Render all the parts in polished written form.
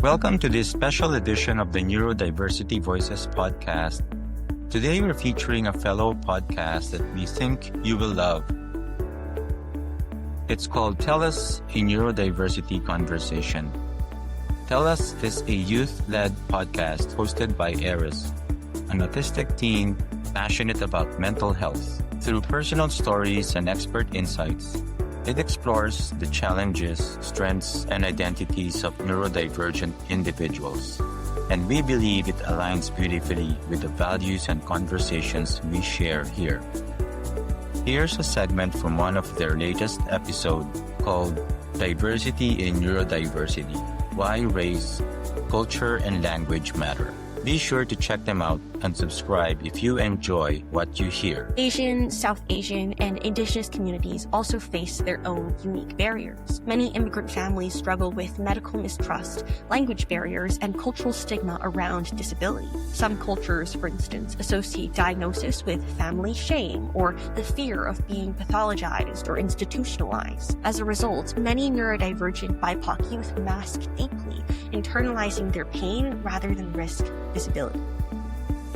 Welcome to this special edition of the Neurodiversity Voices podcast. Today we're featuring a fellow podcast that we think you will love. It's called Tell Us, a Neurodiversity Conversation. Tell Us is a youth-led podcast hosted by Eris, an autistic teen passionate about mental health. Through personal stories and expert insights, it explores the challenges, strengths, and identities of neurodivergent individuals. And we believe it aligns beautifully with the values and conversations we share here. Here's a segment from one of their latest episodes called Diversity in Neurodiversity: Why Race, Culture, and Language Matter. Be sure to check them out and subscribe if you enjoy what you hear. Asian, South Asian, and Indigenous communities also face their own unique barriers. Many immigrant families struggle with medical mistrust, language barriers, and cultural stigma around disability. Some cultures, for instance, associate diagnosis with family shame or the fear of being pathologized or institutionalized. As a result, many neurodivergent BIPOC youth mask deeply, internalizing their pain rather than risk disability.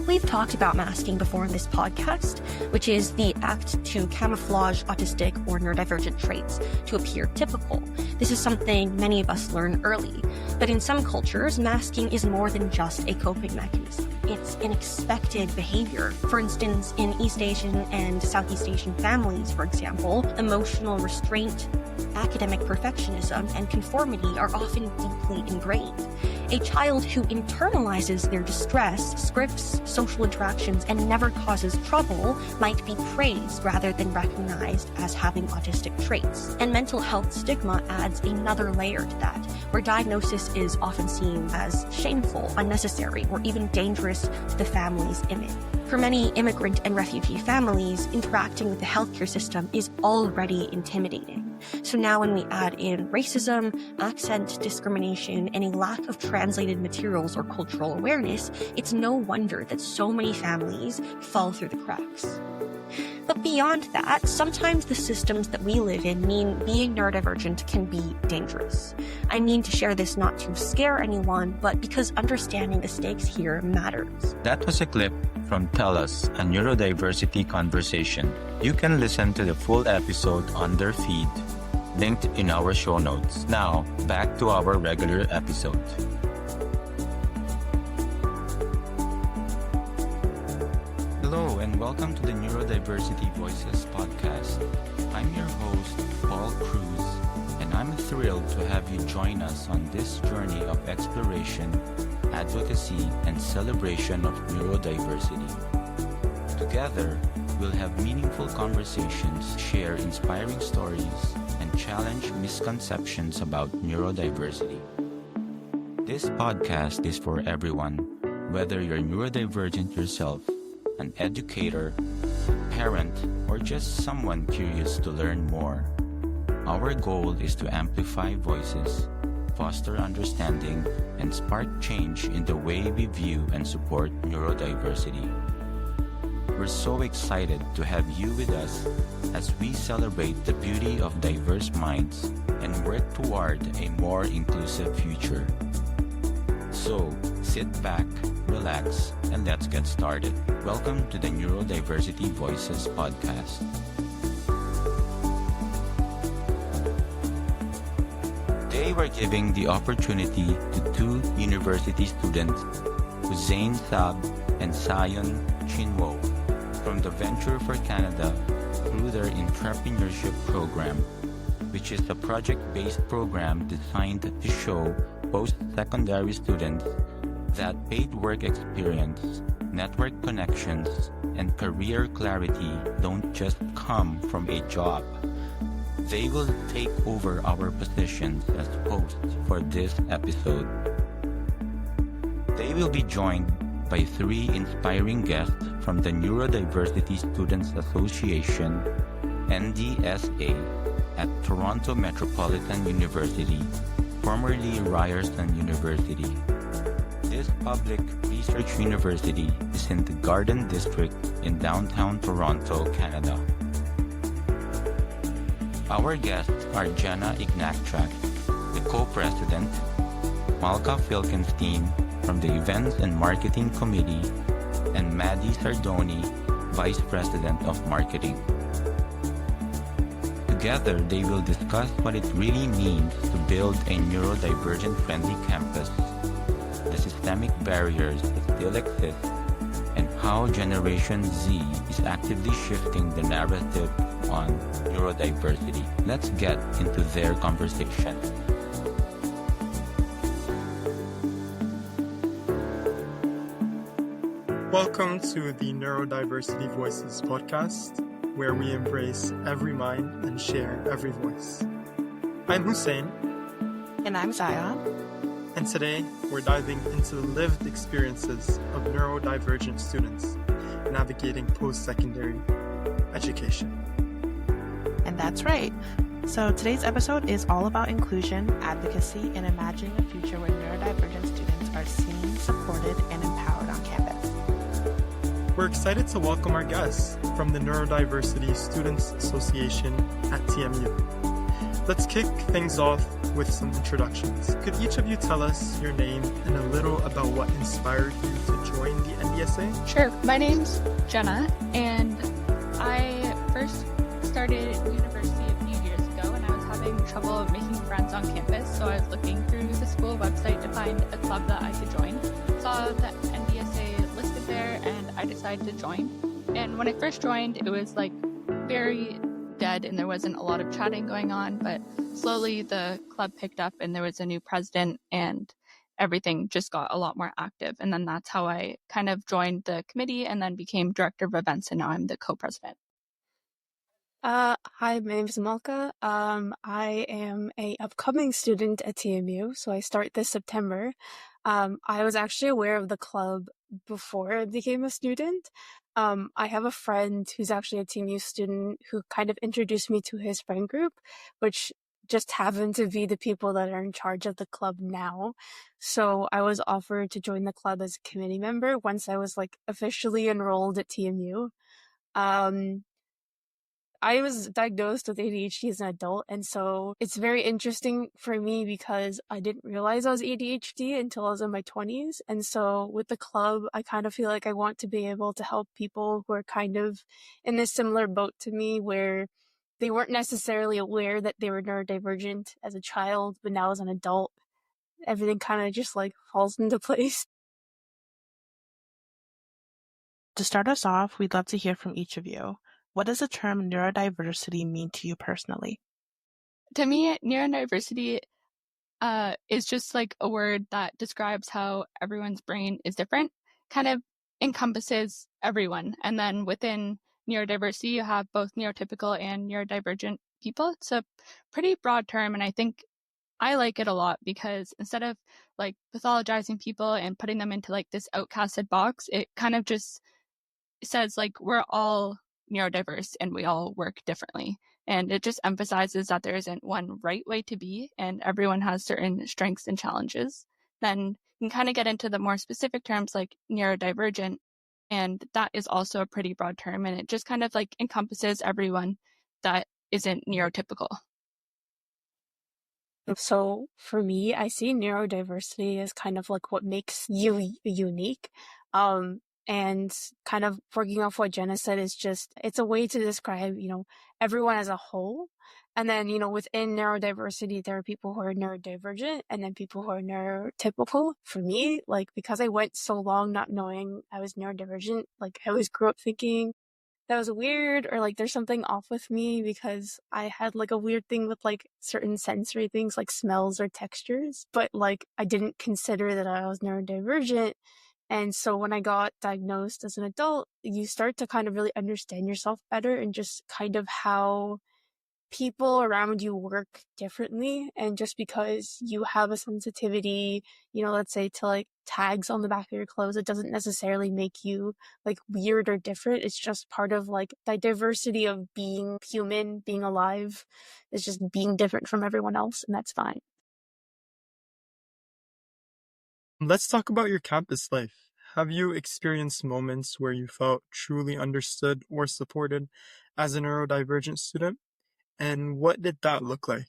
We've talked about masking before in this podcast, which is the act to camouflage autistic or neurodivergent traits to appear typical. This is something many of us learn early, but in some cultures, masking is more than just a coping mechanism. It's an expected behavior. For instance, in East Asian and Southeast Asian families, for example, emotional restraint, academic perfectionism, and conformity are often deeply ingrained. A child who internalizes their distress, scripts social interactions, and never causes trouble might be praised rather than recognized as having autistic traits. And mental health stigma adds another layer to that, where diagnosis is often seen as shameful, unnecessary, or even dangerous to the family's image. For many immigrant and refugee families, interacting with the healthcare system is already intimidating. So now when we add in racism, accent discrimination, and a lack of translated materials or cultural awareness, it's no wonder that so many families fall through the cracks. But beyond that, sometimes the systems that we live in mean being neurodivergent can be dangerous. I mean to share this not to scare anyone, but because understanding the stakes here matters. That was a clip from Tell Us, a Neurodiversity Conversation. You can listen to the full episode on their feed, linked in our show notes. Now, back to our regular episode. Hello and welcome to the Neurodiversity Voices podcast. I'm your host, Paul Cruz, and I'm thrilled to have you join us on this journey of exploration, advocacy, and celebration of neurodiversity. Together, we'll have meaningful conversations, share inspiring stories, and challenge misconceptions about neurodiversity. This podcast is for everyone, whether you're neurodivergent yourself, an educator, parent, or just someone curious to learn more. Our goal is to amplify voices, foster understanding, and spark change in the way we view and support neurodiversity. We're so excited to have you with us as we celebrate the beauty of diverse minds and work toward a more inclusive future. So, sit back, relax, and let's get started. Welcome to the Neurodiversity Voices podcast. Today we're giving the opportunity to two university students, Hussein and Zion from the Venture for Canada through their entrepreneurship program, which is a project-based program designed to show post-secondary students that paid work experience, network connections, and career clarity don't just come from a job. They will take over our positions as hosts for this episode. They will be joined by three inspiring guests from the Neurodiversity Students Association, NDSA, at Toronto Metropolitan University, formerly Ryerson University. This public research university is in the Garden District in downtown Toronto, Canada. Our guests are Jenna Ignaczak, the co-president, Malka Finkelstein from the Events and Marketing Committee, and Maddie Sardone, Vice President of Marketing. Together, they will discuss what it really means to build a neurodivergent-friendly campus, the systemic barriers that still exist, and how Generation Z is actively shifting the narrative on neurodiversity. Let's get into their conversation. Welcome to the Neurodiversity Voices podcast, where we embrace every mind and share every voice. I'm Hussein. And I'm Zion. And today we're diving into the lived experiences of neurodivergent students navigating post-secondary education. And that's right. So today's episode is all about inclusion, advocacy, and imagining a future where neurodivergent students are seen, supported, and empowered on campus. We're excited to welcome our guests from the Neurodiversity Students Association at TMU. Let's kick things off with some introductions. Could each of you tell us your name and a little about what inspired you to join the NDSA? Sure. My name's Jenna, and I first started university a few years ago, and I was having trouble making friends on campus, so I was looking through the school website to find a club that I could join. Saw the NDSA listed there, and I decided to join. And when I first joined, it was like very dead, and there wasn't a lot of chatting going on, but slowly the club picked up, and there was a new president, and everything just got a lot more active. And then that's how I kind of joined the committee and then became director of events, and now I'm the co-president. Hi, my name is Malka. I am a upcoming student at TMU, so I start this September. I was actually aware of the club before I became a student. I have a friend who's actually a TMU student who kind of introduced me to his friend group, which just happened to be the people that are in charge of the club now. So I was offered to join the club as a committee member once I was officially enrolled at TMU. I was diagnosed with ADHD as an adult, and so it's very interesting for me because I didn't realize I was ADHD until I was in my 20s. And so with the club, I kind of feel like I want to be able to help people who are kind of in this similar boat to me, where they weren't necessarily aware that they were neurodivergent as a child, but now as an adult, everything kind of just falls into place. To start us off, we'd love to hear from each of you. What does the term neurodiversity mean to you personally? To me, neurodiversity is just a word that describes how everyone's brain is different, kind of encompasses everyone. And then within neurodiversity, you have both neurotypical and neurodivergent people. It's a pretty broad term, and I think I like it a lot because instead of pathologizing people and putting them into this outcasted box, it kind of just says we're all neurodiverse and we all work differently. And it just emphasizes that there isn't one right way to be, and everyone has certain strengths and challenges. Then you can kind of get into the more specific terms like neurodivergent, and that is also a pretty broad term, and it just kind of encompasses everyone that isn't neurotypical. So for me, I see neurodiversity as kind of what makes you unique. And kind of working off what Jenna said is it's a way to describe, everyone as a whole. And then, within neurodiversity, there are people who are neurodivergent and then people who are neurotypical. For me, because I went so long not knowing I was neurodivergent, I always grew up thinking that was weird or there's something off with me because I had a weird thing with certain sensory things like smells or textures. But I didn't consider that I was neurodivergent. And so when I got diagnosed as an adult, you start to kind of really understand yourself better and just kind of how people around you work differently. And just because you have a sensitivity, let's say to tags on the back of your clothes, it doesn't necessarily make you weird or different. It's just part of the diversity of being human, being alive. It's just being different from everyone else, and that's fine. Let's talk about your campus life. Have you experienced moments where you felt truly understood or supported as a neurodivergent student? And what did that look like?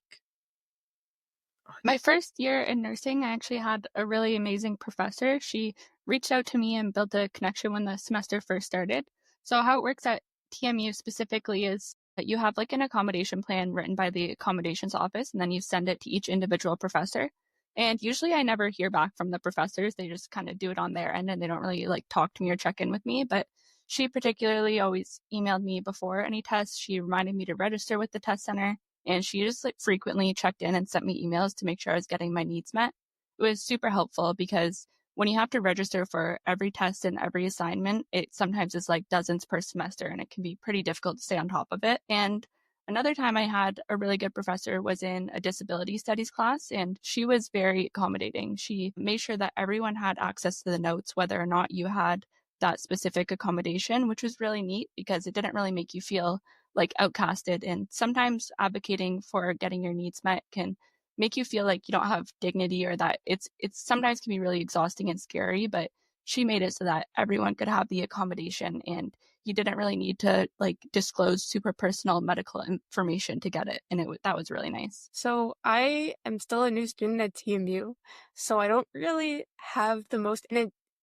My first year in nursing, I actually had a really amazing professor. She reached out to me and built a connection when the semester first started. So how it works at TMU specifically is that you have like an accommodation plan written by the accommodations office, and then you send it to each individual professor. And usually I never hear back from the professors. They just kind of do it on their end and they don't really like talk to me or check in with me. But she particularly always emailed me before any tests. She reminded me to register with the test center. And she just like frequently checked in and sent me emails to make sure I was getting my needs met. It was super helpful because when you have to register for every test and every assignment, it sometimes is like dozens per semester and it can be pretty difficult to stay on top of it. And another time I had a really good professor was in a disability studies class, and she was very accommodating. She made sure that everyone had access to the notes, whether or not you had that specific accommodation, which was really neat because it didn't really make you feel like outcasted. And sometimes advocating for getting your needs met can make you feel like you don't have dignity, or that it's sometimes can be really exhausting and scary. But she made it so that everyone could have the accommodation and you didn't really need to like disclose super personal medical information to get it. And that was really nice. So I am still a new student at TMU, so I don't really have the most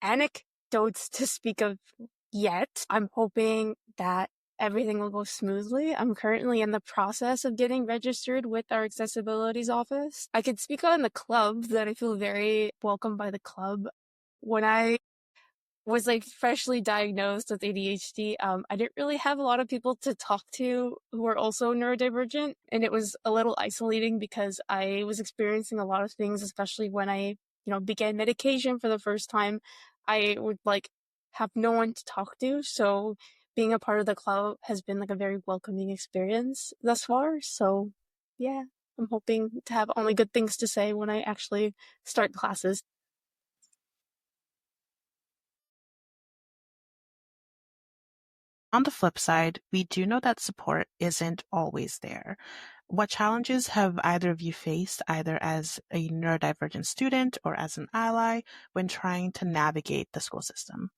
anecdotes to speak of yet. I'm hoping that everything will go smoothly. I'm currently in the process of getting registered with our accessibilities office. I could speak on the club that I feel very welcomed by the club. When I was like freshly diagnosed with ADHD, I didn't really have a lot of people to talk to who were also neurodivergent, and it was a little isolating because I was experiencing a lot of things, especially when I, began medication for the first time. I would like have no one to talk to, so being a part of the club has been like a very welcoming experience thus far. So yeah, I'm hoping to have only good things to say when I actually start classes. On the flip side, we do know that support isn't always there. What challenges have either of you faced, either as a neurodivergent student or as an ally, when trying to navigate the school system?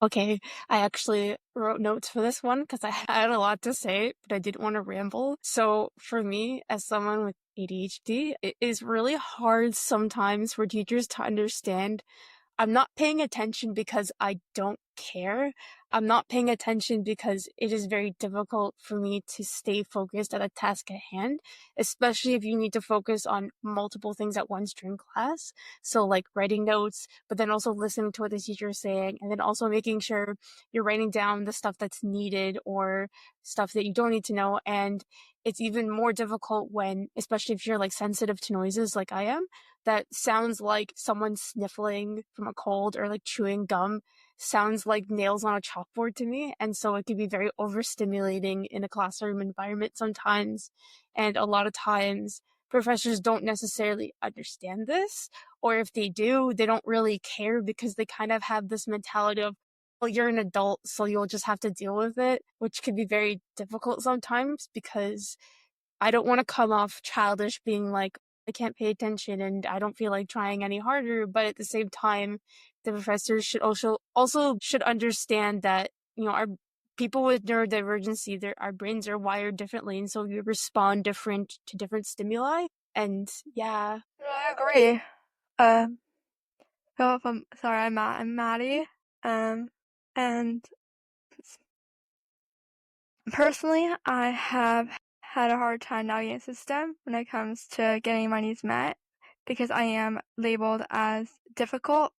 Okay, I actually wrote notes for this one because I had a lot to say, but I didn't want to ramble. So for me, as someone with ADHD, it is really hard sometimes for teachers to understand I'm not paying attention because I don't care. I'm not paying attention because it is very difficult for me to stay focused at a task at hand, especially if you need to focus on multiple things at once during class. So like writing notes, but then also listening to what the teacher is saying, and then also making sure you're writing down the stuff that's needed or stuff that you don't need to know. And it's even more difficult when, especially if you're like sensitive to noises like I am, that sounds like someone sniffling from a cold or like chewing gum sounds like nails on a chalkboard to me. And so it can be very overstimulating in a classroom environment sometimes. And a lot of times professors don't necessarily understand this, or if they do, they don't really care because they kind of have this mentality of, well, you're an adult, so you'll just have to deal with it, which can be very difficult sometimes because I don't want to come off childish being like, I can't pay attention and I don't feel like trying any harder. But at the same time, the professors should also should understand that, our people with neurodivergency, our brains are wired differently. And so we respond different to different stimuli. And yeah. I agree. I'm Maddie. And personally, I have had a hard time navigating the system when it comes to getting my needs met because I am labeled as difficult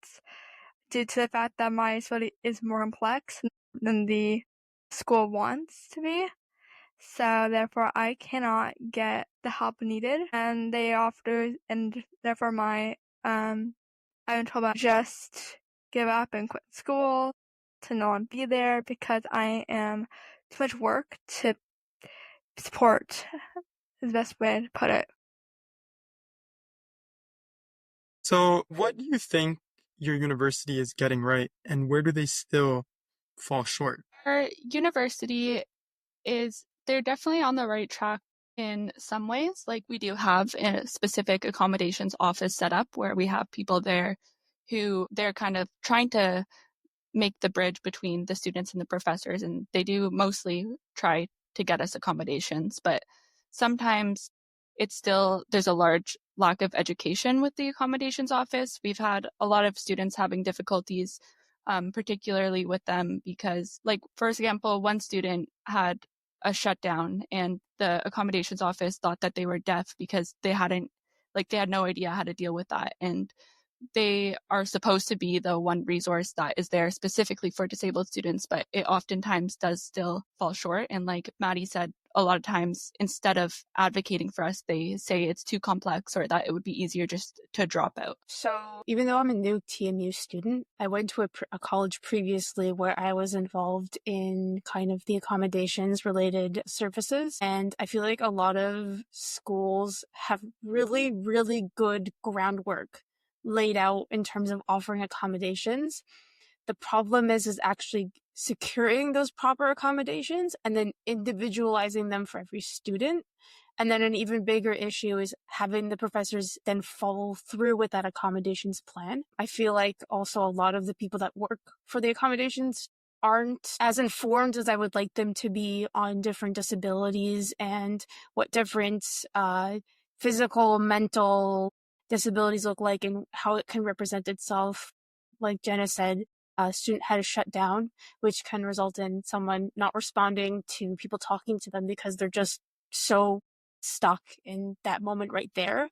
due to the fact that my disability is more complex than the school wants to be. So therefore I cannot get the help needed, and therefore I've been told about just give up and quit school, to not be there because I am too much work to support, is the best way to put it. So what do you think your university is getting right, and where do they still fall short? Our university they're definitely on the right track in some ways. Like we do have a specific accommodations office set up where we have people there who they're kind of trying to make the bridge between the students and the professors, and they do mostly try to get us accommodations, but sometimes there's a large lack of education with the accommodations office. We've had a lot of students having difficulties, particularly with them because, like, for example, one student had a shutdown and the accommodations office thought that they were deaf because they had no idea how to deal with that. And they are supposed to be the one resource that is there specifically for disabled students, but it oftentimes does still fall short. And like Maddie said, a lot of times instead of advocating for us, they say it's too complex or that it would be easier just to drop out. So even though I'm a new TMU student, I went to a college previously where I was involved in kind of the accommodations related services. And I feel like a lot of schools have really, really good groundwork laid out in terms of offering accommodations. The problem is actually securing those proper accommodations and then individualizing them for every student. And then an even bigger issue is having the professors then follow through with that accommodations plan. I feel like also a lot of the people that work for the accommodations aren't as informed as I would like them to be on different disabilities and what different physical, mental disabilities look like and how it can represent itself. Like Jenna said, a student had a shutdown, which can result in someone not responding to people talking to them because they're just so stuck in that moment right there.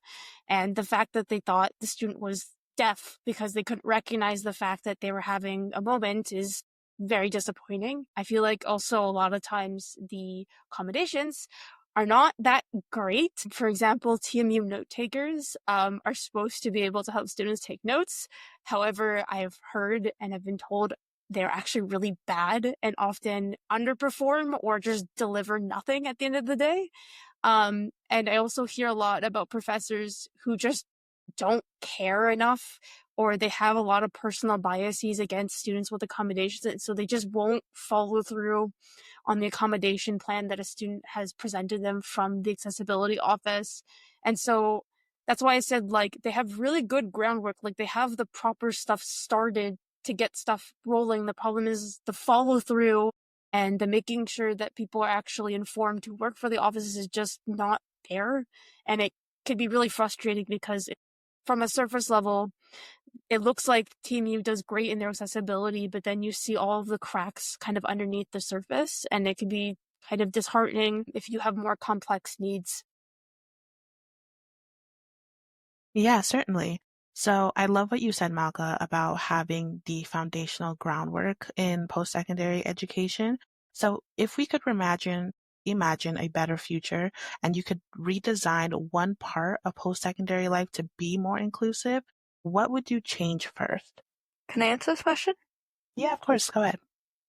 And the fact that they thought the student was deaf because they couldn't recognize the fact that they were having a moment is very disappointing. I feel like also a lot of times the accommodations are not that great. For example, TMU note takers are supposed to be able to help students take notes. However, I've heard and have been told they're actually really bad and often underperform or just deliver nothing at the end of the day. And I also hear a lot about professors who just don't care enough, or they have a lot of personal biases against students with accommodations, and so they just won't follow through on the accommodation plan that a student has presented them from the accessibility office. And so that's why I said, like, they have really good groundwork, like they have the proper stuff started to get stuff rolling. The problem is the follow through and the making sure that people are actually informed to work for the offices is just not there. And it can be really frustrating because from a surface level, it looks like TMU does great in their accessibility, but then you see all of the cracks kind of underneath the surface, and it can be kind of disheartening if you have more complex needs. Yeah, certainly. So I love what you said, Malka, about having the foundational groundwork in post-secondary education. So if we could imagine a better future and you could redesign one part of post-secondary life to be more inclusive, what would you change first? Can I answer this question? Yeah, of course. Go ahead.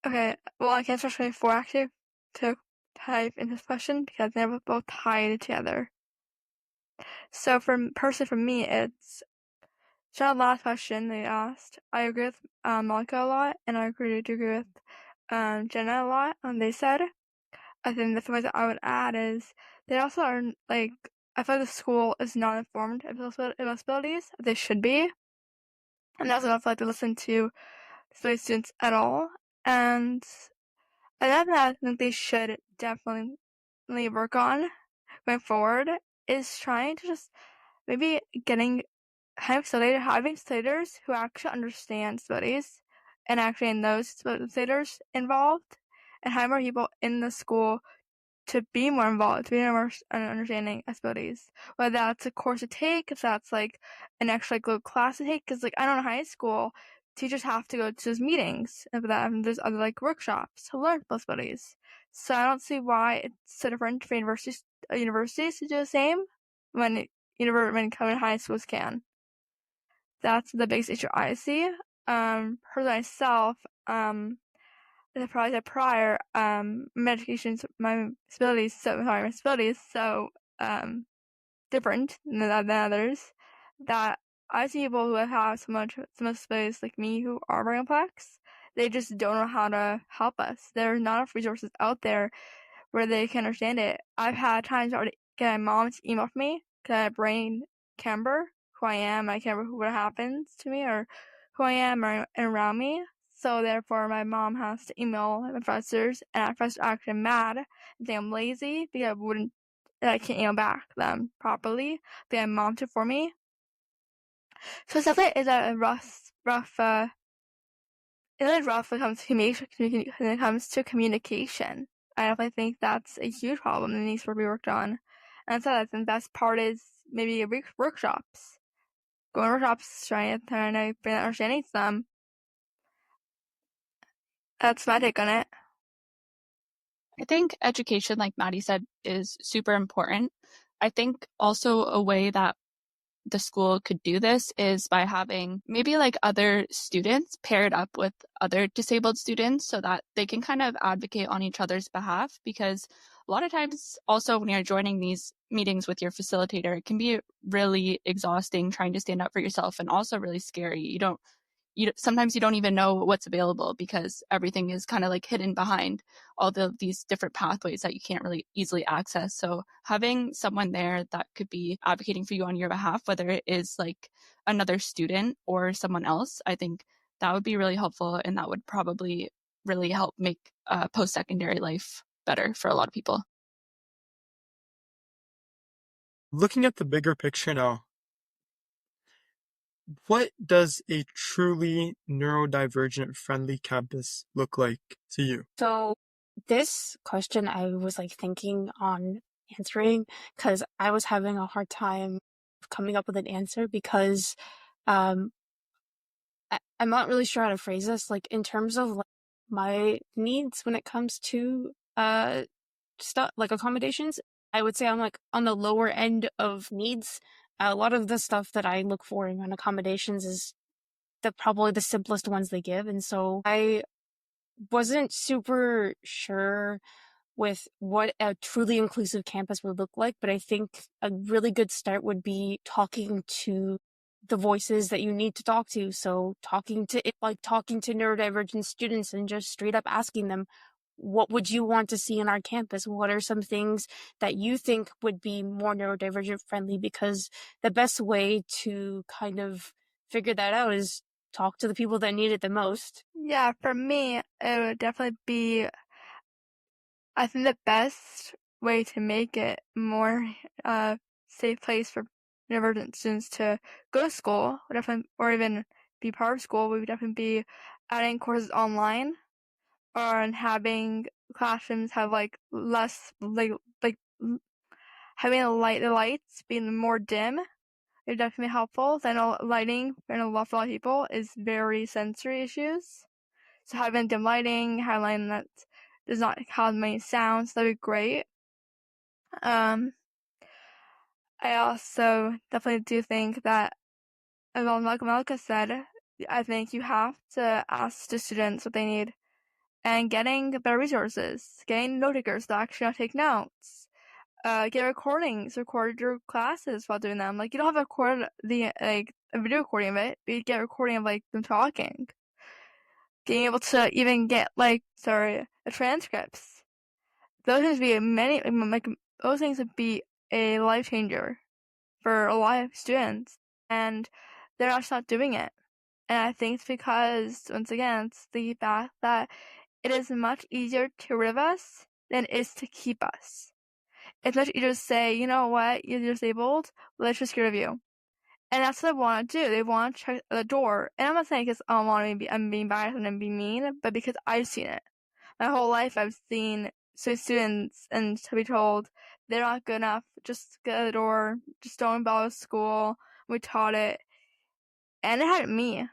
Okay, well, I can't especially for active to type in this question because they're both tied together. So for me, it's the last question they asked. I agree with Malka a lot, and I agree with Jenna a lot. They said, I think the thing that I would add is they also are like, I feel like the school is not informed of disabilities. They should be, and they also don't feel like they listen to disability students at all. And another thing I think they should definitely work on going forward is trying to just maybe having facilitators who actually understand disabilities and actually knows facilitators involved, and have more people in the school to be more involved, to be more understanding disabilities. Whether that's a course to take, if that's like an extra class to take, because like I know in high school, teachers have to go to those meetings, and there's other like workshops to learn about disabilities. So I don't see why it's so different for universities to do the same when coming high schools can. That's the biggest issue I see. For myself, as I probably said prior, my disabilities so different than others, that I see people who have so much disabilities like me who are very complex. They just don't know how to help us. There are not enough resources out there where they can understand it. I've had times where I get my mom to email me because I brain can't remember who I am. I can't remember what happens to me or who I am or around me. So therefore, my mom has to email my professors, and my professors are actually mad and think I'm lazy because I wouldn't and I can't back them properly. They have mom to for me. So it's definitely rough when it comes to communication. I definitely think that's a huge problem that needs to be worked on. And so I think the best part is maybe workshops. Going to workshops, trying to bring that understanding to them. That's my take on it. I think education, like Maddie said, is super important. I think also a way that the school could do this is by having maybe like other students paired up with other disabled students so that they can kind of advocate on each other's behalf, because a lot of times also when you're joining these meetings with your facilitator, it can be really exhausting trying to stand up for yourself and also really scary. Sometimes you don't even know what's available because everything is kind of like hidden behind all these different pathways that you can't really easily access. So having someone there that could be advocating for you on your behalf, whether it is like another student or someone else, I think that would be really helpful, and that would probably really help make post-secondary life better for a lot of people. Looking at the bigger picture now, what does a truly neurodivergent-friendly campus look like to you? So this question I was like thinking on answering because I was having a hard time coming up with an answer because I'm not really sure how to phrase this. Like in terms of like my needs when it comes to stuff like accommodations, I would say I'm like on the lower end of needs. A lot of the stuff that I look for in accommodations is probably the simplest ones they give, and so I wasn't super sure with what a truly inclusive campus would look like, but I think a really good start would be talking to the voices that you need to talk to. So talking to neurodivergent students and just straight up asking them, what would you want to see in our campus? What are some things that you think would be more neurodivergent friendly? Because the best way to kind of figure that out is talk to the people that need it the most. Yeah, for me, it would definitely be, I think the best way to make it more safe place for neurodivergent students to go to school, or even be part of school, would definitely be adding courses online, or having classrooms have like less like having the lights being more dim. It would definitely be helpful. I know lighting for a lot of people is very sensory issues. So having dim lighting, having lighting that does not cause many sounds, that'd be great. I also definitely do think that, like Malka said, I think you have to ask the students what they need, and getting better resources, getting note takers to actually take notes, get recordings, record your classes while doing them. Like you don't have to record a video recording of it, but you get a recording of like them talking. Being able to even get transcripts. Those things those things would be a life changer for a lot of students, and they're actually not doing it. And I think it's because, once again, it's the fact that it is much easier to get rid of us than it is to keep us. It's much easier to say, you know what, you're disabled, let's just get rid of you. And that's what they want to do. They want to check the door. And I'm not saying because I'm being biased and I'm being mean, but because I've seen it. My whole life I've seen students and to be told they're not good enough, just get out the door, just don't bother with school. We taught it. And it had me.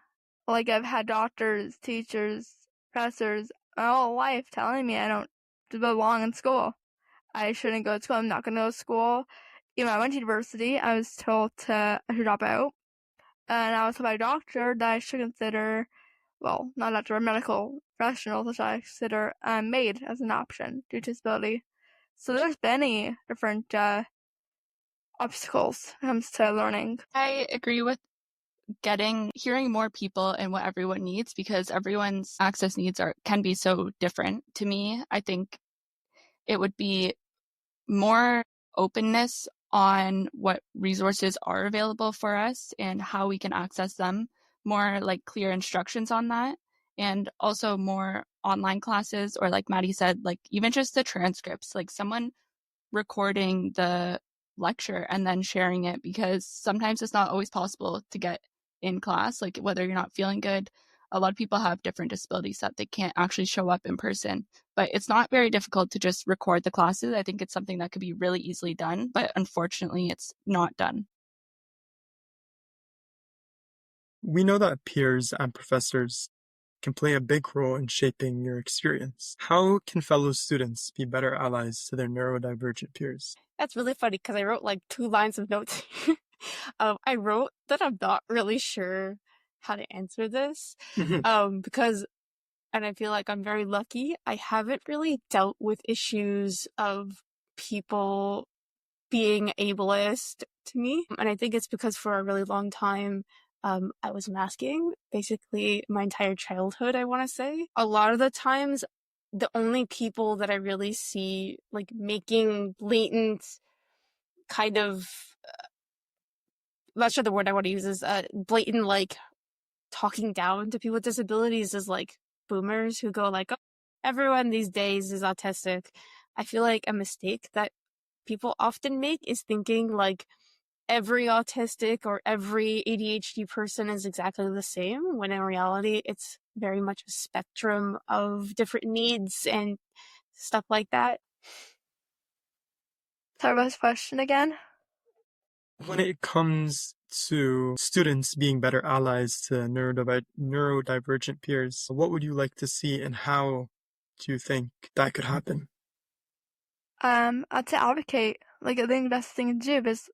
Like I've had doctors, teachers, professors my whole life telling me I don't belong in school. I shouldn't go to school. I'm not going to go to school. Even when I went to university, I was told I should drop out. And I was told by a doctor that I should consider, well, not a doctor, a medical professional, which I consider MAID as an option due to disability. So there's many different obstacles when it comes to learning. I agree with hearing more people and what everyone needs, because everyone's access needs can be so different. To me, I think it would be more openness on what resources are available for us and how we can access them, more like clear instructions on that, and also more online classes, or like Maddie said, like even just the transcripts. Like someone recording the lecture and then sharing it, because sometimes it's not always possible to get in class, like whether you're not feeling good. A lot of people have different disabilities that they can't actually show up in person, but it's not very difficult to just record the classes. I think it's something that could be really easily done, but unfortunately it's not done. We know that peers and professors can play a big role in shaping your experience. How can fellow students be better allies to their neurodivergent peers? That's really funny because I wrote like 2 lines of notes. I wrote that I'm not really sure how to answer this because, and I feel like I'm very lucky, I haven't really dealt with issues of people being ableist to me. And I think it's because for a really long time, I was masking basically my entire childhood, I want to say. A lot of the times, the only people that I really see like making blatant kind of, not sure the word I want to use is blatant like talking down to people with disabilities is like boomers who go like, oh, everyone these days is autistic. I feel like a mistake that people often make is thinking like every autistic or every ADHD person is exactly the same, when in reality, it's very much a spectrum of different needs and stuff like that. Sorry, what's the question again? When it comes to students being better allies to neurodivergent peers, what would you like to see and how do you think that could happen? I'd say advocate. Like, I think the best thing to do is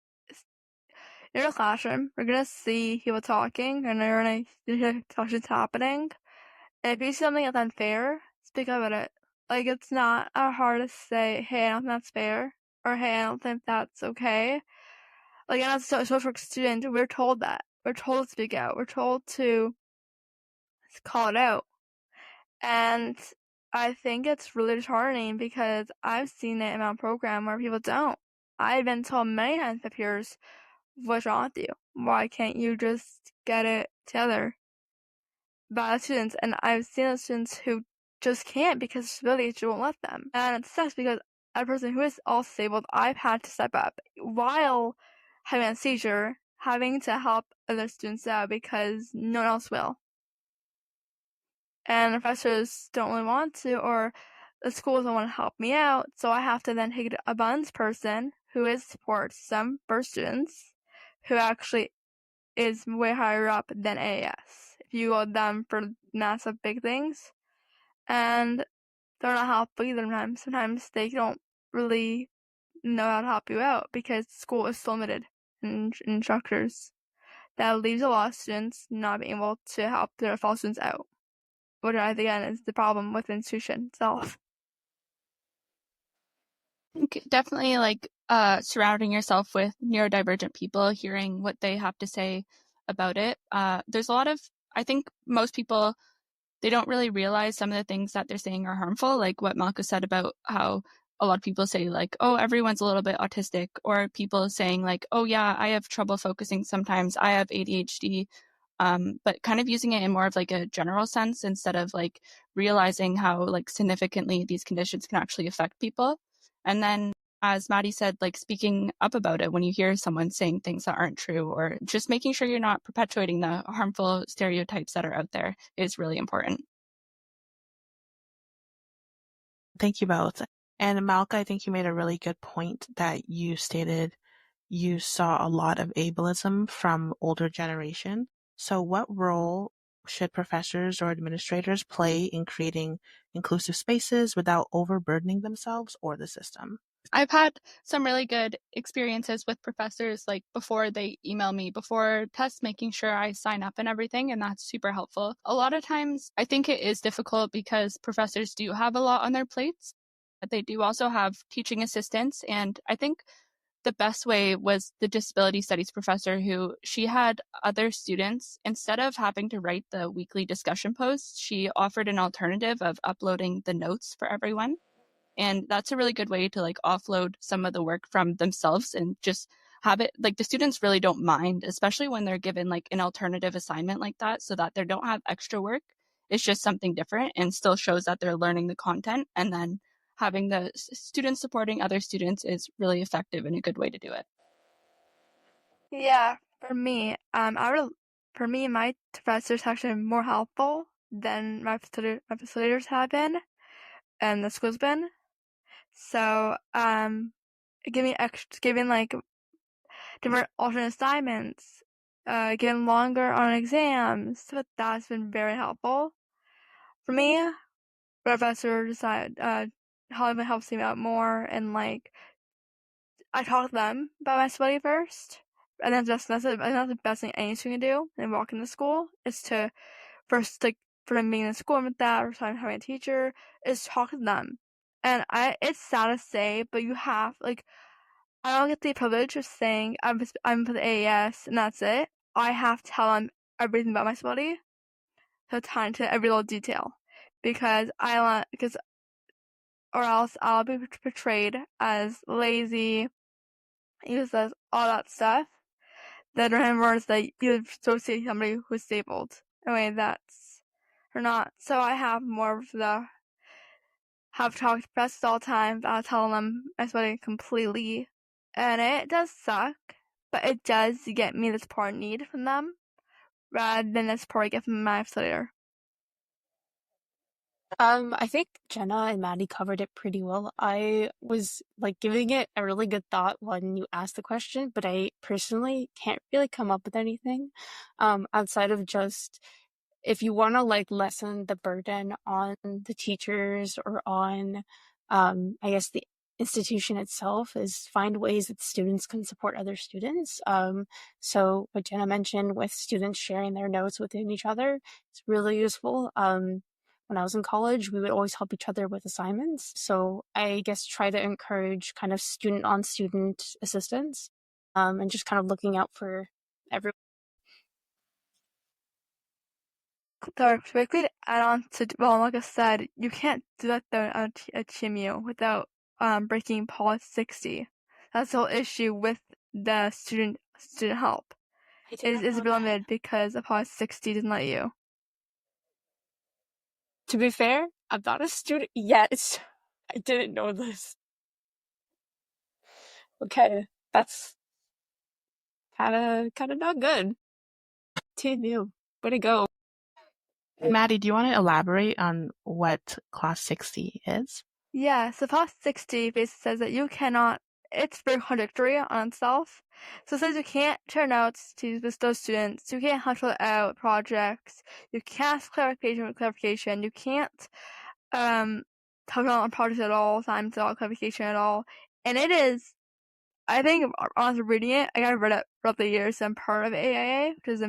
you're in a classroom, you're gonna see people talking, and you're gonna hear discussions happening. And if you see something that's unfair, speak up about it. Like, it's not hard to say, hey, I don't think that's fair, or hey, I don't think that's okay. Like, and as a social work student, we're told that. We're told to speak out. We're told to call it out. And I think it's really disheartening because I've seen it in my program where people don't. I've been told many times by peers, what's wrong with you? Why can't you just get it together? By the students. And I've seen those students who just can't because disabilities won't let them. And it sucks because as a person who is also disabled, I've had to step up while having a seizure, having to help other students out because no one else will. And the professors don't really want to, or the schools don't want to help me out, so I have to then take a abundance person who is support system for students, who actually is way higher up than AAS. If you go to them for massive big things, and they're not helpful either sometimes. Sometimes they don't really know how to help you out because school is so limited in instructors. That leaves a lot of students not being able to help their fellow students out, which I think again is the problem with the institution itself. I think definitely like surrounding yourself with neurodivergent people, hearing what they have to say about it. There's a lot of, I think most people, they don't really realize some of the things that they're saying are harmful, like what Malka said about how a lot of people say like, oh, everyone's a little bit autistic, or people saying like, oh yeah, I have trouble focusing sometimes, I have ADHD, but kind of using it in more of like a general sense instead of like realizing how like significantly these conditions can actually affect people. And then, as Maddie said, like speaking up about it when you hear someone saying things that aren't true, or just making sure you're not perpetuating the harmful stereotypes that are out there is really important. Thank you both. And Malka, I think you made a really good point that you stated you saw a lot of ableism from older generation. So what role should professors or administrators play in creating inclusive spaces without overburdening themselves or the system? I've had some really good experiences with professors, like before they email me, before tests, making sure I sign up and everything, and that's super helpful. A lot of times, I think it is difficult because professors do have a lot on their plates, but they do also have teaching assistants, and I think the best way was the disability studies professor who she had other students, instead of having to write the weekly discussion posts, she offered an alternative of uploading the notes for everyone. And that's a really good way to like offload some of the work from themselves and just have it like the students really don't mind, especially when they're given like an alternative assignment like that, so that they don't have extra work. It's just something different and still shows that they're learning the content. And then having the students supporting other students is really effective and a good way to do it. Yeah, for me, my professors have actually been more helpful than my facilitators have been, and the school's been. So, giving like different alternate assignments, getting longer on exams, so that's been very helpful. For me, professor helps me out more, and like I talk to them about my study first, and then that's the best thing any student can do. And walk into school is to first like for them being in school with that, or time having a teacher, is talk to them. And it's sad to say, but you have like. I don't get the privilege of saying I'm for the AES and that's it. I have to tell them everything about my study, so time to every little detail, or else I'll be portrayed as lazy, useless, all that stuff. That remembers that you associate somebody who's disabled in a way that's or not. So I have more of the have talked to press all the time. I'll tell them my study completely. And it does suck, but it does get me the support I need from them, rather than the support I get from my facilitator. I think Jenna and Maddie covered it pretty well. I was like giving it a really good thought when you asked the question, but I personally can't really come up with anything outside of just if you want to like lessen the burden on the teachers or on I guess the institution itself, is find ways that students can support other students. So what Jenna mentioned with students sharing their notes within each other, it's really useful. When I was in college, we would always help each other with assignments. So I guess try to encourage kind of student-on-student assistance, and just kind of looking out for everyone. So quickly to add on to like I said, you can't do that though at TMU without breaking policy 60. That's the whole issue with the student help. Is limited because of policy 60 doesn't let you. To be fair, I'm not a student yet. I didn't know this. Okay, that's kind of not good. TMU, way to go. Maddie, do you want to elaborate on what Class 60 is? Yeah, so policy 60 basically says that you cannot. It's very contradictory on itself. So it says you can't share notes to those students. You can't help out projects. You can't ask clarification. You can't talk about projects at all times, at all clarification at all. And it is, I think, honestly, reading it, I read it throughout the years. I'm part of AIA, which is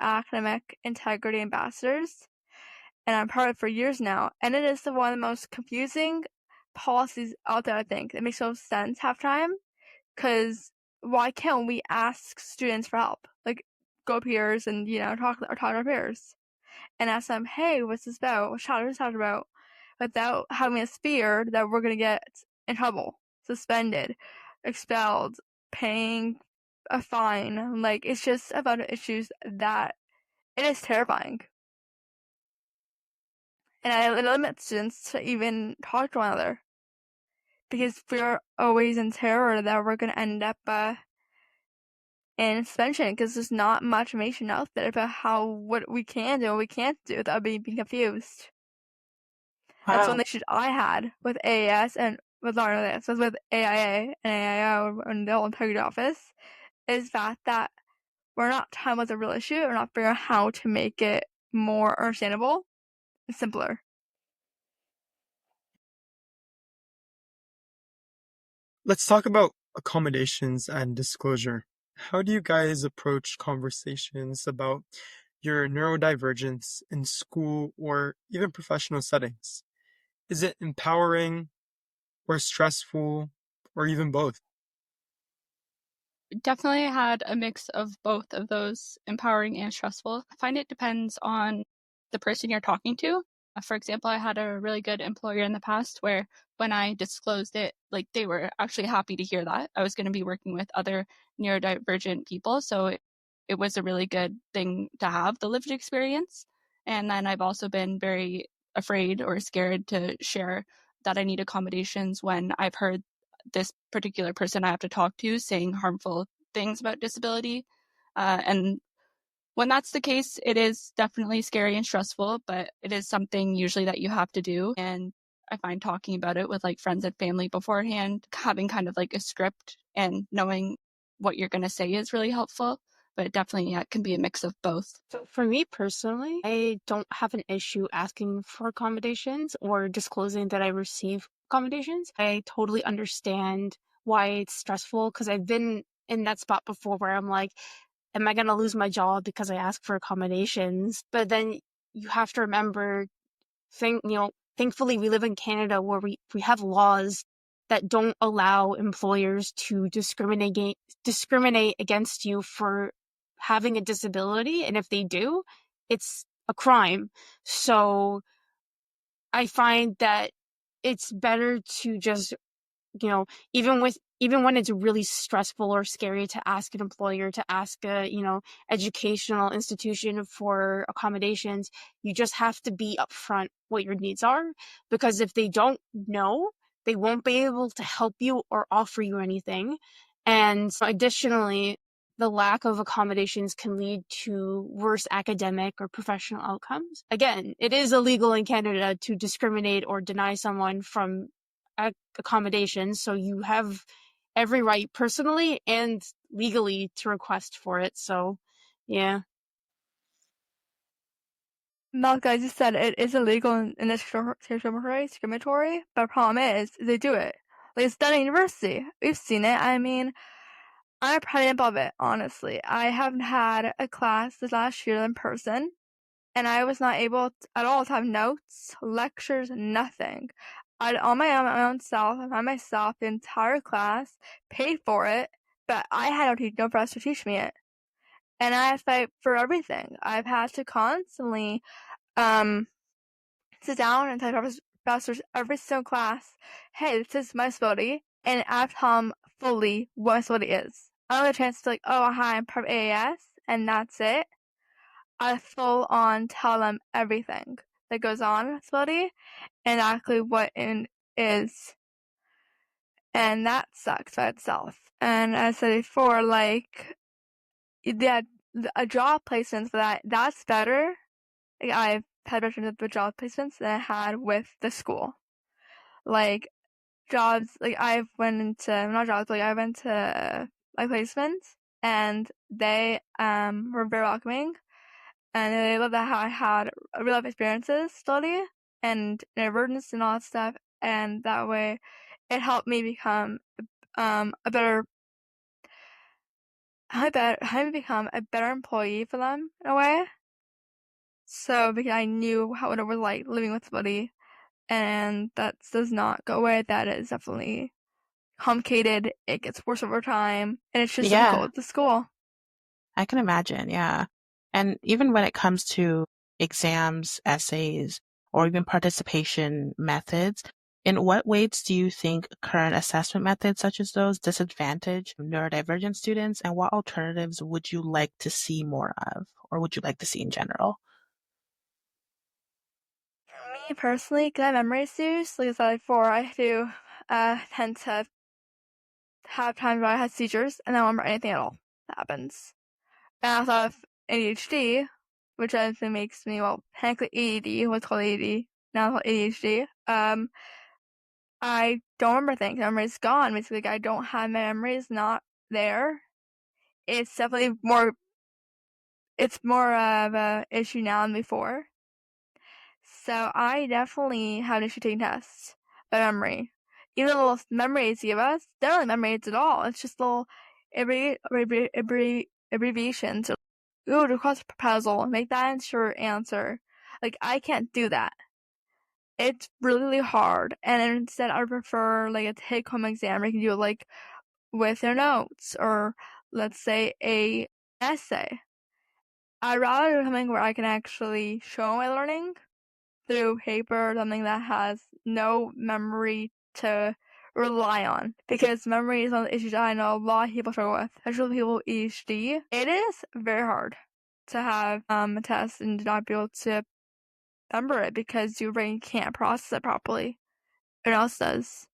Academic Integrity Ambassadors, and I'm part of it for years now. And it is one of the most confusing policies out there, I think. It makes no sense half time, because why can't we ask students for help? Like, go peers and, talk to our peers and ask them, hey, what's this about? What's this about? Without having a fear that we're going to get in trouble, suspended, expelled, paying a fine. Like, it's just about issues that it is terrifying. And it limits students to even talk to one another, because we're always in terror that we're going to end up in suspension, because there's not much information out there about what we can do and what we can't do without being confused. Wow. That's one issue I had with AAS and with AIA and AIO and the whole integrity office, is that we're not talking about the real issue. We're not figuring out how to make it more understandable and simpler. Let's talk about accommodations and disclosure. How do you guys approach conversations about your neurodivergence in school or even professional settings? Is it empowering or stressful or even both? Definitely had a mix of both of those, empowering and stressful. I find it depends on the person you're talking to. For example, I had a really good employer in the past where when I disclosed it, like, they were actually happy to hear that I was going to be working with other neurodivergent people. So it was a really good thing to have the lived experience. And then I've also been very afraid or scared to share that I need accommodations when I've heard this particular person I have to talk to saying harmful things about disability. And when that's the case, it is definitely scary and stressful, but it is something usually that you have to do. And I find talking about it with like friends and family beforehand, having kind of like a script and knowing what you're going to say is really helpful. But it definitely can be a mix of both. So for me personally, I don't have an issue asking for accommodations or disclosing that I receive accommodations. I totally understand why it's stressful because I've been in that spot before where I'm like, am I going to lose my job because I ask for accommodations? But then you have to remember, thankfully we live in Canada where we have laws that don't allow employers to discriminate against you for having a disability. And if they do, it's a crime. So I find that it's better to just, even when it's really stressful or scary to ask an employer, to ask a, educational institution for accommodations, you just have to be upfront what your needs are, because if they don't know, they won't be able to help you or offer you anything. And additionally, the lack of accommodations can lead to worse academic or professional outcomes. Again, it is illegal in Canada to discriminate or deny someone from accommodations, so you have every right personally and legally to request for it. So, yeah. Malka, as you said, it is illegal and it's discriminatory, but the problem is they do it. Like, it's done at university. We've seen it. I mean, I'm pretty above it, honestly. I haven't had a class this last year in person, and I was not able at all to have notes, lectures, nothing. On my own self, I found myself the entire class, paid for it, but I had no professor to teach me it. And I have to fight for everything. I've had to constantly sit down and tell professors every single class, hey, this is my disability, and I have to tell them fully what my disability is. I don't get a chance to be like, oh, hi, I'm part of AAS, and that's it. I full on tell them everything that goes on with disability and actually what it is. And that sucks by itself. And as I said before, like, a job placement for that's better. Like, I've had better with job placements than I had with the school. Like, jobs, like, I went to my placements, and they were very welcoming, and they loved how I had real life experiences study and neurodivergence and all that stuff, and that way it helped me become become a better employee for them in a way. So because I knew what it was like living with somebody, and that does not go away. That is definitely complicated. It gets worse over time, and it's just difficult with the school. I can imagine, yeah. And even when it comes to exams, essays, or even participation methods, in what ways do you think current assessment methods such as those disadvantage neurodivergent students, and what alternatives would you like to see more of, or would you like to see in general? For me personally, because I have memory issues, like I said before, I do tend to have times where I had seizures and I don't remember anything at all that happens. And I also have ADHD, which I think makes me, technically ADD, what's called ADD, now it's called ADHD. I don't remember things. My memory's gone. Basically, like, I don't have my memories not there. It's definitely more of a issue now than before. So I definitely have an issue taking tests by memory. Even the little memory aids give us, they're not really memory aids at all. It's just little abbreviations. Ooh, to cross proposal, make that in short answer. Like, I can't do that. It's really hard, and instead I would prefer like a take-home exam where you can do it like with your notes, or let's say a essay. I'd rather do something where I can actually show my learning through paper, something that has no memory to rely on, because memory is one of the issues that I know a lot of people struggle with, especially people with ADHD. It is very hard to have a test and not be able to remember it because your brain can't process it properly. Everyone else does.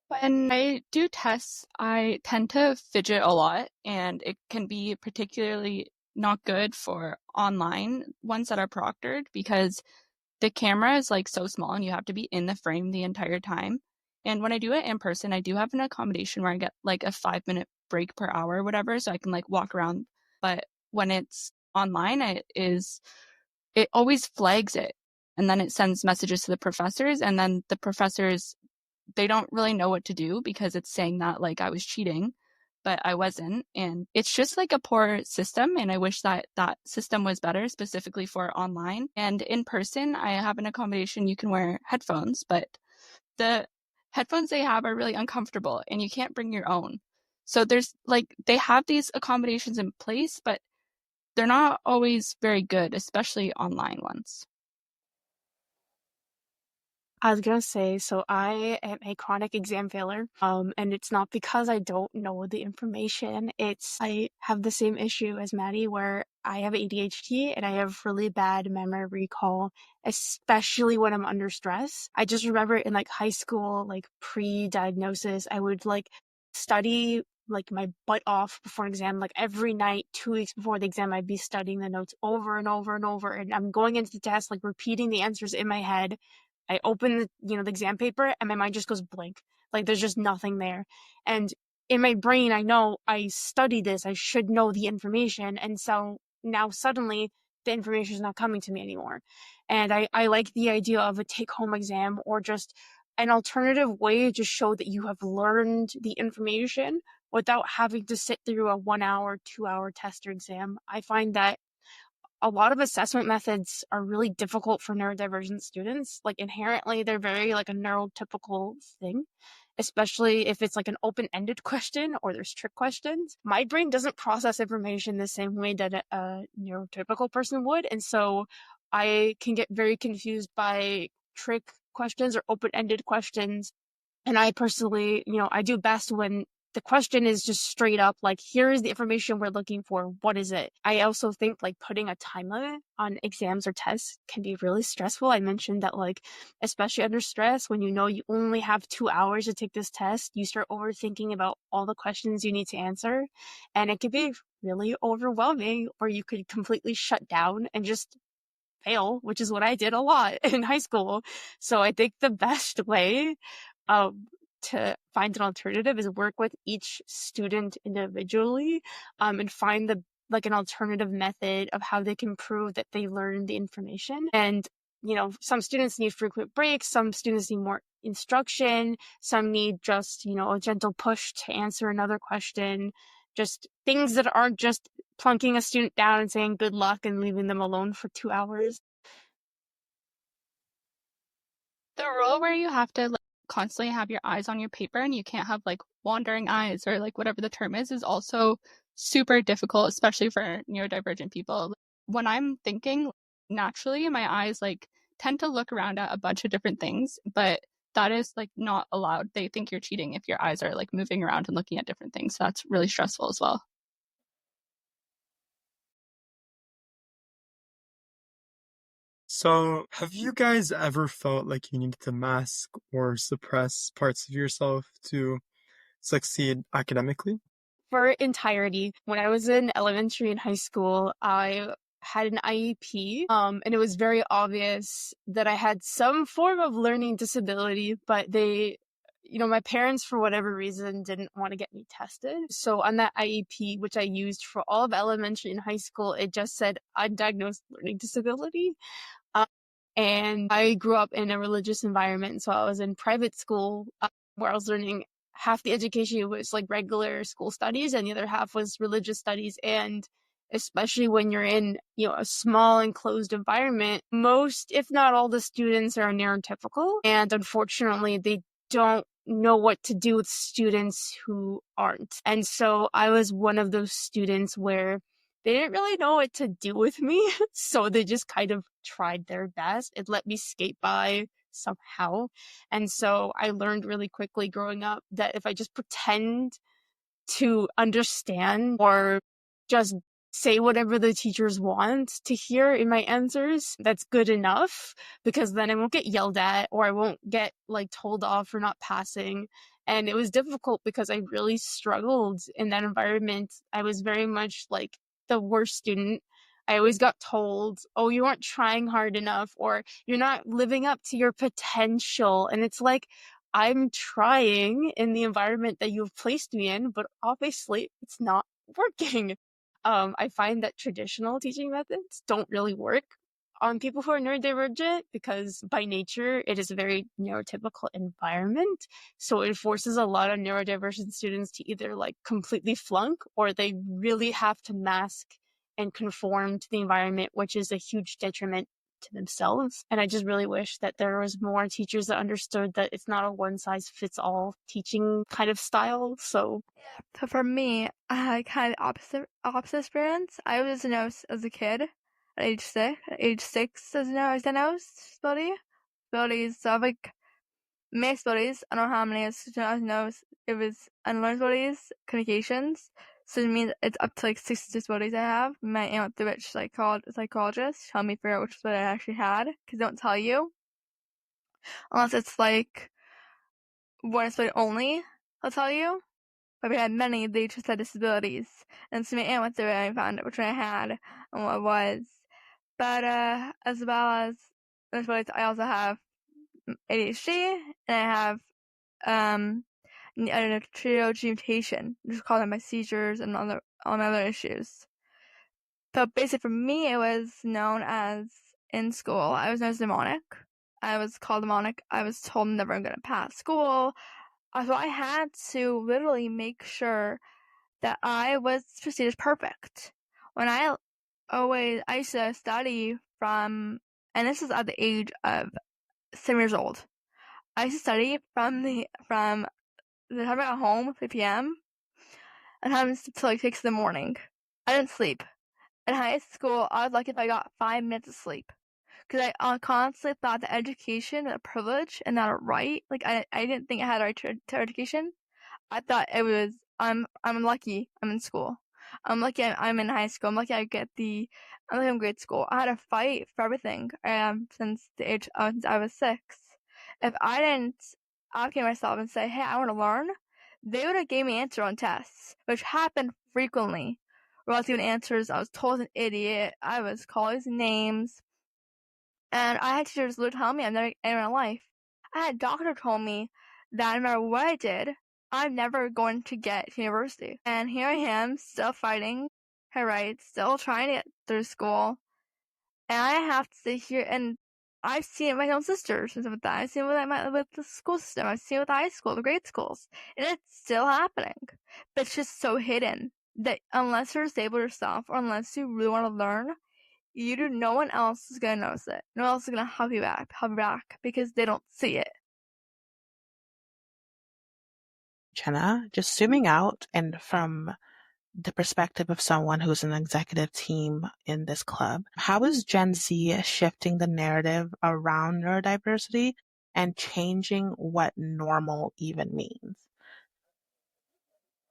When I do tests, I tend to fidget a lot, and it can be particularly not good for online ones that are proctored because the camera is like so small and you have to be in the frame the entire time. And when I do it in person, I do have an accommodation where I get like a 5-minute break per hour or whatever, so I can like walk around. But when it's online, it always flags it, and then it sends messages to the professors, and then the professors, they don't really know what to do because it's saying that like I was cheating, but I wasn't. And it's just like a poor system. And I wish that that system was better specifically for online. And in person, I have an accommodation. You can wear headphones, but the headphones they have are really uncomfortable and you can't bring your own. So there's like, they have these accommodations in place, but they're not always very good, especially online ones. I was gonna say, so I am a chronic exam failure, and it's not because I don't know the information. I have the same issue as Maddie, where I have ADHD and I have really bad memory recall, especially when I'm under stress. I just remember in like high school, like pre-diagnosis, I would like study like my butt off before an exam, like every night, 2 weeks before the exam, I'd be studying the notes over and over and over, and I'm going into the test, like repeating the answers in my head. I open the exam paper and my mind just goes blank. Like there's just nothing there. And in my brain, I know I studied this. I should know the information. And so now suddenly the information is not coming to me anymore. And I like the idea of a take-home exam or just an alternative way to show that you have learned the information without having to sit through a 1 hour, 2 hour test or exam. I find that a lot of assessment methods are really difficult for neurodivergent students. Like inherently, they're very like a neurotypical thing, especially if it's like an open-ended question or there's trick questions. My brain doesn't process information the same way that a neurotypical person would. And so I can get very confused by trick questions or open-ended questions. And I personally, I do best when the question is just straight up like, here is the information we're looking for. What is it? I also think like putting a time limit on exams or tests can be really stressful. I mentioned that like, especially under stress, when you only have 2 hours to take this test, you start overthinking about all the questions you need to answer. And it can be really overwhelming, or you could completely shut down and just fail, which is what I did a lot in high school. So I think the best way to find an alternative is work with each student individually, and find an alternative method of how they can prove that they learned the information. And some students need frequent breaks, some students need more instruction, some need just a gentle push to answer another question, just things that aren't just plunking a student down and saying good luck and leaving them alone for 2 hours. The rule where you have to like constantly have your eyes on your paper and you can't have like wandering eyes or like whatever the term is also super difficult, especially for neurodivergent people. When I'm thinking, naturally my eyes like tend to look around at a bunch of different things, but that is like not allowed. They think you're cheating if your eyes are like moving around and looking at different things. So that's really stressful as well. So, have you guys ever felt like you needed to mask or suppress parts of yourself to succeed academically? For entirety, when I was in elementary and high school, I had an IEP, and it was very obvious that I had some form of learning disability, but my parents, for whatever reason, didn't want to get me tested. So on that IEP, which I used for all of elementary and high school, it just said undiagnosed learning disability. And I grew up in a religious environment, so I was in private school where I was learning. Half the education was like regular school studies and the other half was religious studies. And especially when you're in a small enclosed environment, most, if not all, the students are neurotypical, and unfortunately they don't know what to do with students who aren't. And so I was one of those students where they didn't really know what to do with me, so they just kind of tried their best. It let me skate by somehow. And so I learned really quickly growing up that if I just pretend to understand or just say whatever the teachers want to hear in my answers. That's good enough, because then I won't get yelled at or I won't get like told off for not passing. And it was difficult because I really struggled in that environment. I was very much like the worst student. I always got told, oh, you aren't trying hard enough, or you're not living up to your potential. And it's like, I'm trying in the environment that you've placed me in, but obviously it's not working. I find that traditional teaching methods don't really work on people who are neurodivergent, because by nature it is a very neurotypical environment. So it forces a lot of neurodivergent students to either like completely flunk, or they really have to mask and conform to the environment, which is a huge detriment to themselves. And I just really wish that there was more teachers that understood that it's not a one-size-fits-all teaching kind of style. So for me, I had kind of opposite experience. I was diagnosed as a kid at age 6. At age 6, I was diagnosed abilities. So I have like mixed abilities. I don't know how many I diagnosed. It was unlearned abilities, communications. So it means it's up to like 6 disabilities I have. My aunt went through it, psychologist helped me figure out which one I actually had, because they don't tell you unless it's like one disability only. They'll tell you. But we had many. They just had disabilities, and so my aunt went through it and I found out which one I had and what it was. But as well as disabilities, I also have ADHD, and I have a triage mutation, which is called my seizures and all my other issues. But basically for me, it was known as, in school, I was known as demonic. I was called demonic. I was told I'm never going to pass school. So I had to literally make sure that I was perceived as perfect. When I used to study from, and this is at the age of 7 years old. I used to study from the time I got home, 3 p.m., and until like 6 in the morning. I didn't sleep. In high school, I was lucky if I got 5 minutes of sleep, because I constantly thought that education was a privilege and not a right. Like I didn't think I had a right to education. I thought it was, I'm lucky I'm in school. I'm lucky I'm in high school. I'm lucky I'm lucky I'm grade school. I had to fight for everything since the age since I was 6. If I didn't advocate myself and say, hey, I want to learn, they would have gave me answer on tests, which happened frequently. Where I was given answers, I was told an idiot, I was called these names, and I had teachers literally tell me I'm never in my life. I had a doctor told me that no matter what I did, I'm never going to get to university. And here I am, still fighting her rights, still trying to get through school. And I have to sit here, and I've seen it with my own sisters and stuff like that. I've seen it with the school system. I've seen it with high school, the grade schools. And it's still happening. But it's just so hidden that unless you're disabled yourself, or unless you really want to learn, no one else is going to notice it. No one else is going to help you back, because they don't see it. Jenna, just zooming out and from the perspective of someone who's an executive team in this club, how is Gen Z shifting the narrative around neurodiversity and changing what normal even means?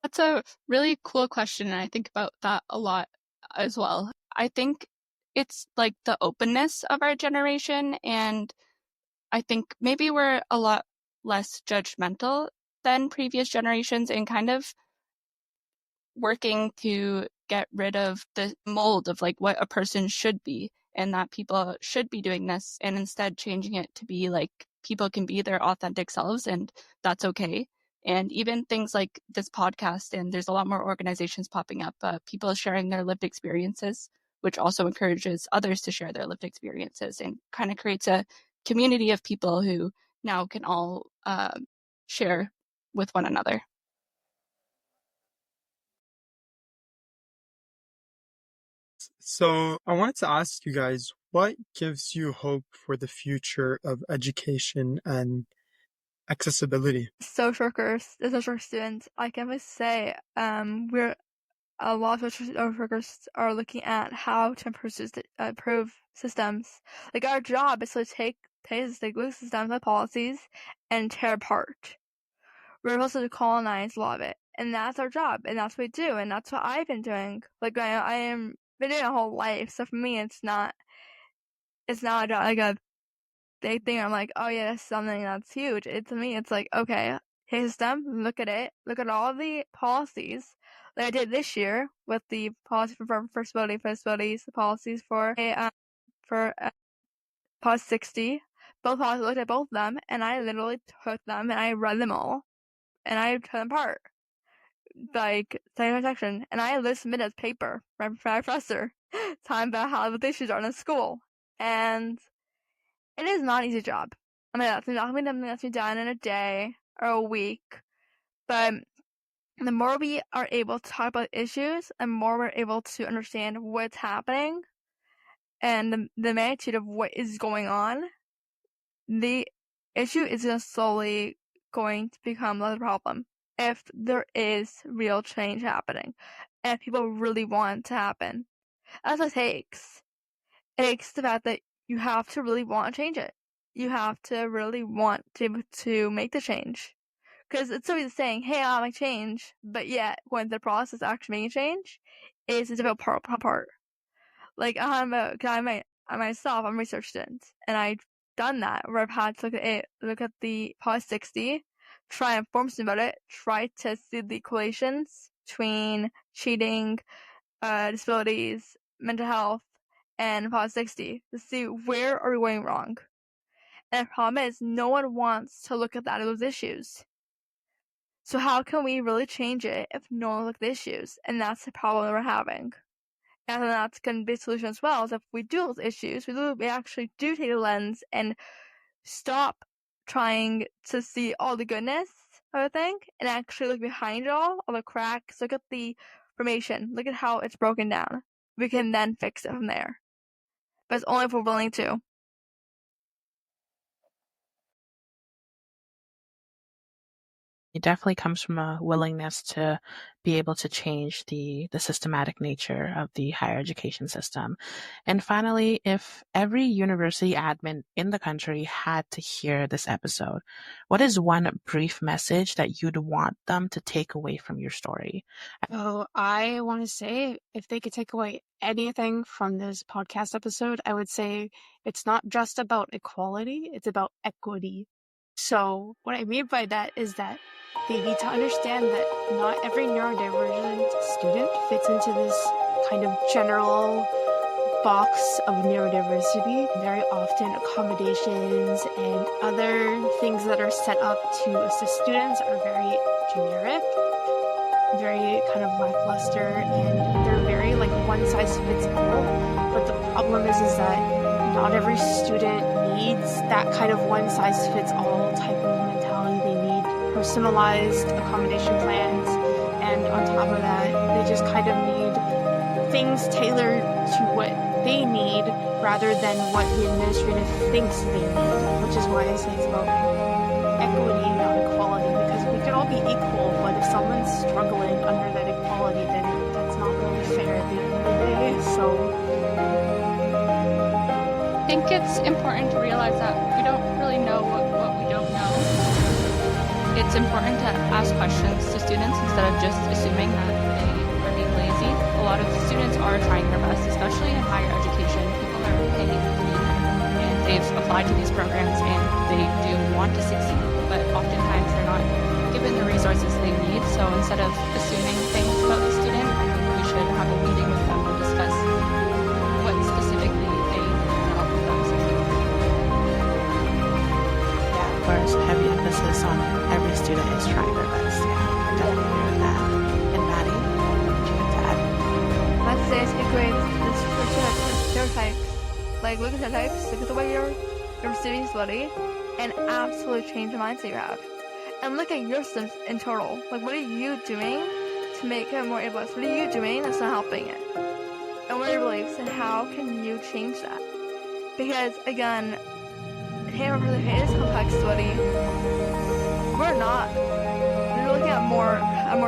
That's a really cool question, and I think about that a lot as well. I think it's like the openness of our generation, and I think maybe we're a lot less judgmental than previous generations in kind of working to get rid of the mold of like what a person should be, and that people should be doing this, and instead changing it to be like people can be their authentic selves, and that's okay. And even things like this podcast, and there's a lot more organizations popping up, people sharing their lived experiences, which also encourages others to share their lived experiences and kind of creates a community of people who now can all share with one another. So I wanted to ask you guys, what gives you hope for the future of education and accessibility? Social workers, the social work students, I can always say, a lot of social workers are looking at how to improve systems. Like our job is to take systems and policies and tear apart. We're supposed to colonize a lot of it, and that's our job, and that's what we do, and that's what I've been doing. Like I am been doing a whole life, so for me, it's not like a big thing. I'm like, oh yeah, that's something that's huge. To me, it's like, okay, hey system, look at it, look at all the policies that I did this year with the policy for first abilities, the policies for policy 60. Both policies, looked at both of them, and I literally took them and I read them all, and I took them apart, like section by section, and I literally submitted a paper for my professor talking about how the issues are in the school, and it is not an easy job. I mean, that's not something that's been done in a day or a week, but the more we are able to talk about issues, and more we're able to understand what's happening and the magnitude of what is going on, the issue is just slowly going to become less of a problem if there is real change happening and if people really want it to happen. That's what it takes. It takes the fact that you have to really want to change it. You have to really want to make the change. Because it's always saying, hey, I want to make change, but yet when the process of actually making change is the difficult part. Like, I'm myself, I'm a research student, and I've done that where I've had to look at the policy 60, try and inform students about it, try to see the correlations between cheating, disabilities, mental health, and policy 60 to see where are we going wrong. And the problem is no one wants to look at those issues. So how can we really change it if no one looks at the issues? And that's the problem that we're having. And that's going to be a solution as well, is if we do those issues, we actually do take a lens and stop trying to see all the goodness of a thing and actually look behind it all the cracks, look at the information, look at how it's broken down. We can then fix it from there. But it's only if we're willing to. It definitely comes from a willingness to be able to change the systematic nature of the higher education system. And finally, if every university admin in the country had to hear this episode, what is one brief message that you'd want them to take away from your story? Oh, I want to say, if they could take away anything from this podcast episode, I would say it's not just about equality, it's about equity. So what I mean by that is that they need to understand that not every neurodivergent student fits into this kind of general box of neurodiversity. Very often accommodations and other things that are set up to assist students are very generic, very kind of lackluster, and they're very like one size fits all. But the problem is that not every student needs that kind of one size fits all type of mentality. They need personalized accommodation plans, and on top of that, they just kind of need things tailored to what they need rather than what the administrative thinks they need, which is why I say it's about equity, not equality, because we could all be equal, but if someone's struggling under that equality, then that's not really fair at the end of the day. So I think it's important to realize that we don't really know what we don't know. It's important to ask questions to students instead of just assuming that they are being lazy. A lot of students are trying their best, especially in higher education. People are paying and they've applied to these programs and they do want to succeed, but oftentimes they're not given the resources they need. So instead of assuming things about the student, I think we should have a meeting with them and discuss what specifically they need to help them succeed. Yeah, of course, heavy emphasis on every student is trying their best. Yeah, I definitely agree with that. And Maddie, what would you like to add? Let's say it's great. Stereotypes. Like, look at stereotypes, look at the way you're receiving disability, and absolutely change the mindset you have. And look at your systems in total. Like, what are you doing to make it more ableist? What are you doing that's not helping it? And what are your beliefs, and how can you change that? Because, again, it is complex disability. We're looking at more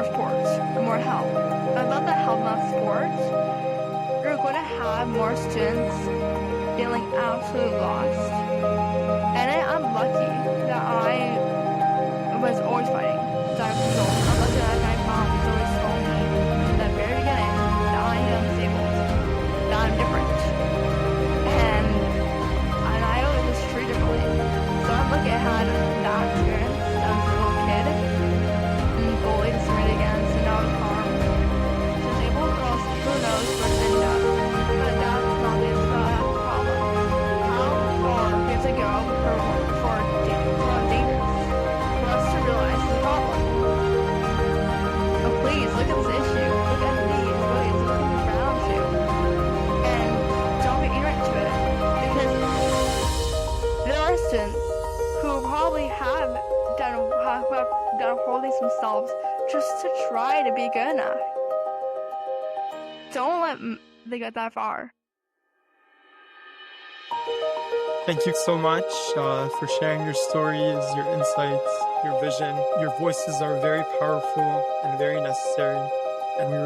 sports, and more health. But without that health, not sports, you're going to have more students feeling absolutely lost. And I'm lucky that I was always fighting. I'm lucky that my mom don't let they get that far. Thank you so much for sharing your stories, your insights, your vision. Your voices are very powerful and very necessary. And we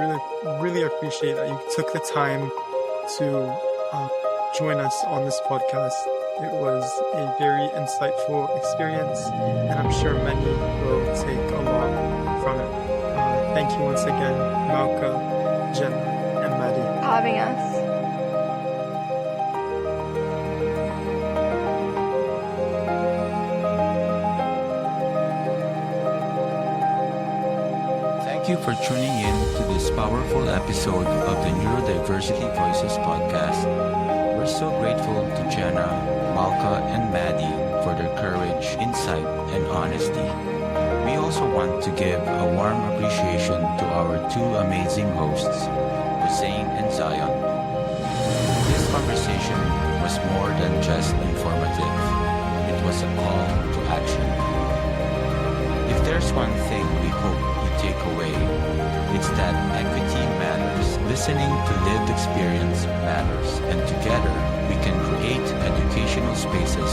really appreciate that you took the time to join us on this podcast. It was a very insightful experience, and I'm sure many will take a lot from it. Thank you once again, Malka, Jenna, and Maddie. For having us. Thank you for tuning in to this powerful episode of the Neurodiversity Voices podcast. We're so grateful to Jenna, Malka, and Maddie for their courage, insight, and honesty. We also want to give a warm appreciation to our two amazing hosts, Hussein and Zion. This conversation was more than just informative. It was a call to action. If there's one thing we hope you take away, it's that equity matters. Listening to lived experience matters, and together we can create educational spaces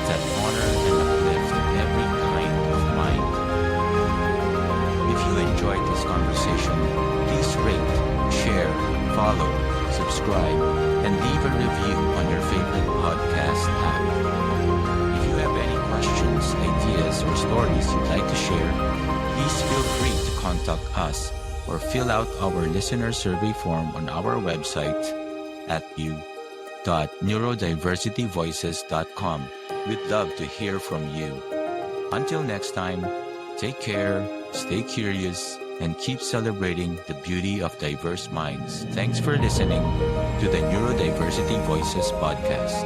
that honor and uplift every kind of mind. If you enjoyed this conversation, please rate, share, follow, subscribe, and leave a review on your favorite podcast app. If you have any questions, ideas, or stories you'd like to share, please feel free to contact us or fill out our listener survey form on our website at neurodiversityvoices.com. We'd love to hear from you. Until next time, take care, stay curious, and keep celebrating the beauty of diverse minds. Thanks for listening to the Neurodiversity Voices podcast.